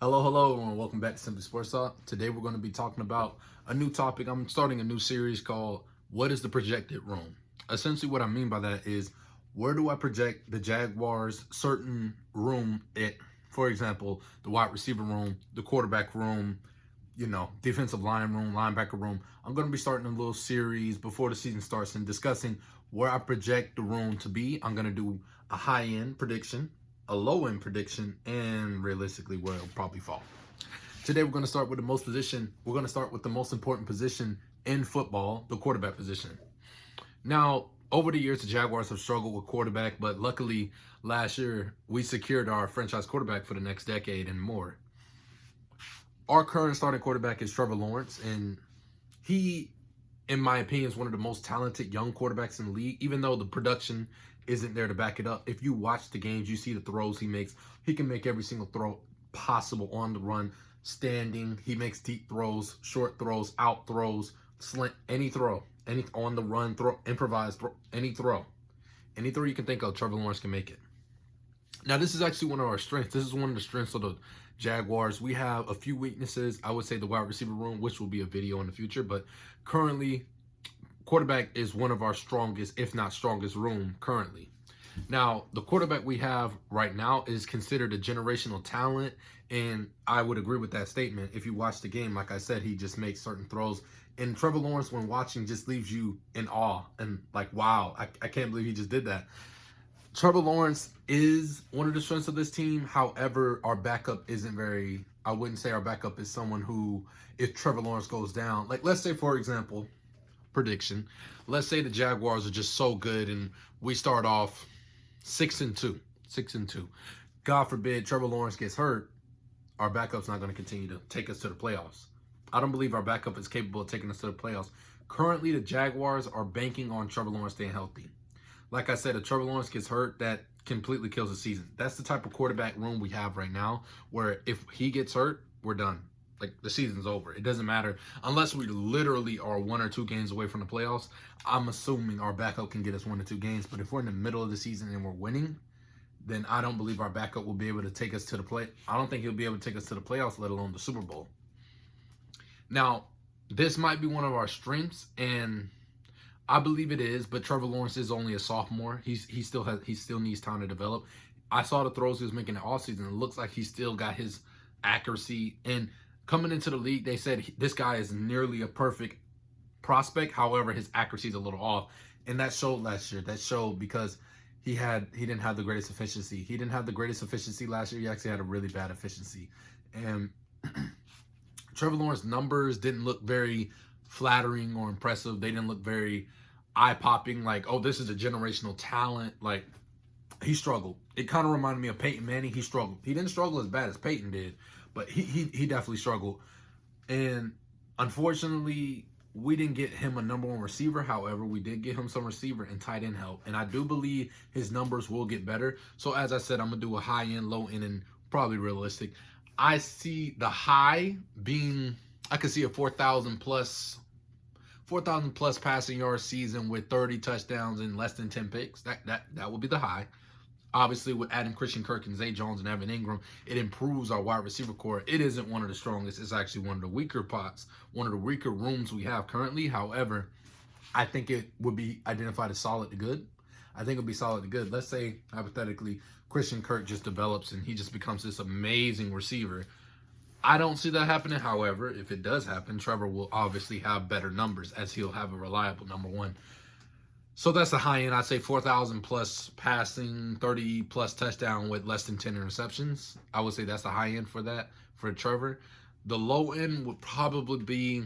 Hello, and welcome back to Simply Sports Talk. Today we're going to be talking about a new topic. I'm starting a new series called What is the Projected Room? Essentially what I mean by that is, where do I project the Jaguars' certain room at? For example, the wide receiver room, the quarterback room, defensive line room, linebacker room. I'm going to be starting a little series before the season starts and discussing where I project the room to be. I'm going to do a high-end prediction, a low-end prediction, and realistically where it'll probably fall. Today we're going to start with the most important position in football, the quarterback position. Now, over the years, the Jaguars have struggled with quarterback, but luckily last year we secured our franchise quarterback for the next decade and more. Our current starting quarterback is Trevor Lawrence, and he, in my opinion, is one of the most talented young quarterbacks in the league, even though the production isn't there to back it up. If you watch the games, you see the throws he makes. He can make every single throw possible on the run, standing. He makes deep throws, short throws, out throws, slant, any throw, any on the run throw, improvised throw, any throw. Any throw you can think of, Trevor Lawrence can make it. Now, this is actually one of our strengths. This is one of the strengths of the Jaguars. We have a few weaknesses. I would say the wide receiver room, which will be a video in the future, but currently quarterback is one of our strongest, if not strongest, room currently. Now, the quarterback we have right now is considered a generational talent, and I would agree with that statement. If you watch the game, like I said, he just makes certain throws. And Trevor Lawrence, when watching, just leaves you in awe and like, wow, I can't believe he just did that. Trevor Lawrence is one of the strengths of this team. However, our backup isn't very, I wouldn't say our backup is someone who, if Trevor Lawrence goes down, like let's say, for example, prediction, let's say the Jaguars are just so good and we start off 6-2. God forbid Trevor Lawrence gets hurt, our backup's not going to continue to take us to the playoffs. I don't believe our backup is capable of taking us to the playoffs. Currently, the Jaguars are banking on Trevor Lawrence staying healthy. Like I said, if Trevor Lawrence gets hurt, that completely kills the season. That's the type of quarterback room we have right now, where if he gets hurt, we're done. Like, the season's over. It doesn't matter. Unless we literally are 1 or 2 games away from the playoffs, I'm assuming our backup can get us 1 or 2 games. But if we're in the middle of the season and we're winning, then I don't believe our backup will be able to take us to the play. I don't think he'll be able to take us to the playoffs, let alone the Super Bowl. Now, this might be one of our strengths, and I believe it is, but Trevor Lawrence is only a sophomore. He still needs time to develop. I saw the throws he was making all season. It looks like he's still got his accuracy. And coming into the league, they said this guy is nearly a perfect prospect. However, his accuracy is a little off, and that showed last year. That showed because he didn't have the greatest efficiency. He didn't have the greatest efficiency last year. He actually had a really bad efficiency, and Trevor Lawrence's numbers didn't look very flattering or impressive. They didn't look very eye-popping, like, oh, this is a generational talent. Like, he struggled. It kind of reminded me of Peyton Manning. He struggled. He didn't struggle as bad as Peyton did, but he definitely struggled. And unfortunately, we didn't get him a number 1 receiver. However, we did get him some receiver and tight end help. And I do believe his numbers will get better. So as I said, I'm going to do a high end, low end, and probably realistic. I see the high being, I could see a 4,000 plus passing yard season with 30 touchdowns and less than 10 picks. That would be the high. Obviously, with adding Christian Kirk and Zay Jones and Evan Ingram, it improves our wide receiver core. It isn't one of the strongest. It's actually one of the weaker pots, one of the weaker rooms we have currently. However, I think it would be identified as solid to good. I think it would be solid to good. Let's say, hypothetically, Christian Kirk just develops and he just becomes this amazing receiver. I don't see that happening. However, if it does happen, Trevor will obviously have better numbers as he'll have a reliable number 1. So that's the high end. I'd say 4,000 plus passing, 30 plus touchdown with less than 10 interceptions. I would say that's the high end for that, for Trevor. The low end would probably be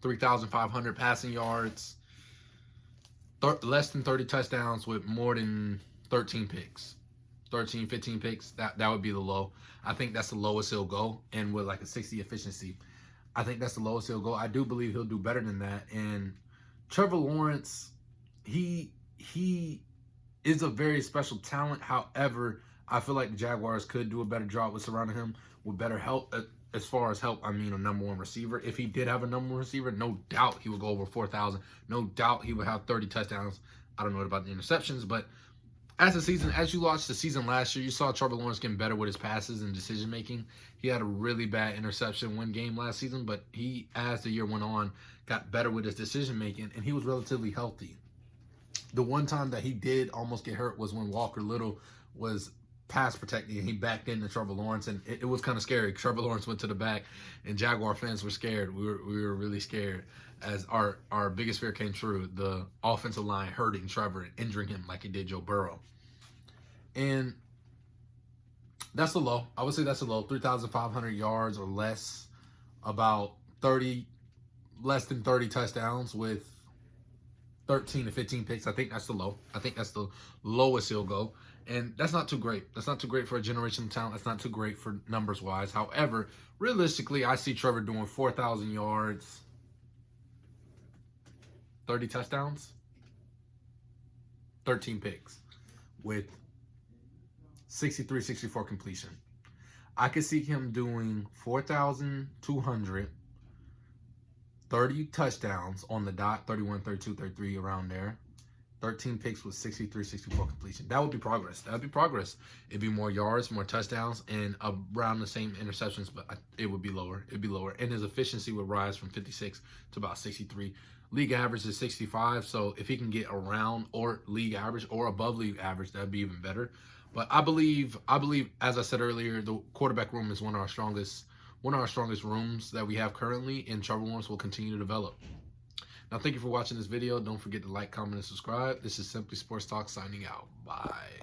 3,500 passing yards, less than 30 touchdowns with more than 13 picks. 13, 15 picks, that would be the low. I think that's the lowest he'll go, and with like a 60 efficiency. I think that's the lowest he'll go. I do believe he'll do better than that. And Trevor Lawrence, he is a very special talent. However, I feel like the Jaguars could do a better job with surrounding him with better help. As far as help, I mean a number 1 receiver. If he did have a number 1 receiver, no doubt he would go over 4,000. No doubt he would have 30 touchdowns. I don't know about the interceptions, but as you watched the season last year, you saw Trevor Lawrence getting better with his passes and decision making. He had a really bad interception one game last season, but he, as the year went on, got better with his decision making, and he was relatively healthy. The one time that he did almost get hurt was when Walker Little was pass protecting and he backed into Trevor Lawrence, and it was kind of scary. Trevor Lawrence went to the back, and Jaguar fans were scared. We were really scared as our biggest fear came true: the offensive line hurting Trevor and injuring him like he did Joe Burrow. And that's the low. I would say that's the low. 3,500 yards or less, about 30, less than 30 touchdowns with 13 to 15 picks. I think that's the low. I think that's the lowest he'll go. And that's not too great. That's not too great for a generational talent. That's not too great for numbers wise. However, realistically, I see Trevor doing 4,000 yards, 30 touchdowns, 13 picks with 63, 64 completion. I could see him doing 4,200, 30 touchdowns on the dot, 31, 32, 33, around there. 13 picks with 63, 64 completion. That would be progress. That would be progress. It'd be more yards, more touchdowns, and around the same interceptions, but it would be lower. It'd be lower. And his efficiency would rise from 56 to about 63. League average is 65, so if he can get around or league average or above league average, that'd be even better. But I believe, as I said earlier, the quarterback room is one of our strongest rooms that we have currently, and Trevor Lawrence will continue to develop. Now, thank you for watching this video. Don't forget to like, comment, and subscribe. This is Simply Sports Talk signing out. Bye.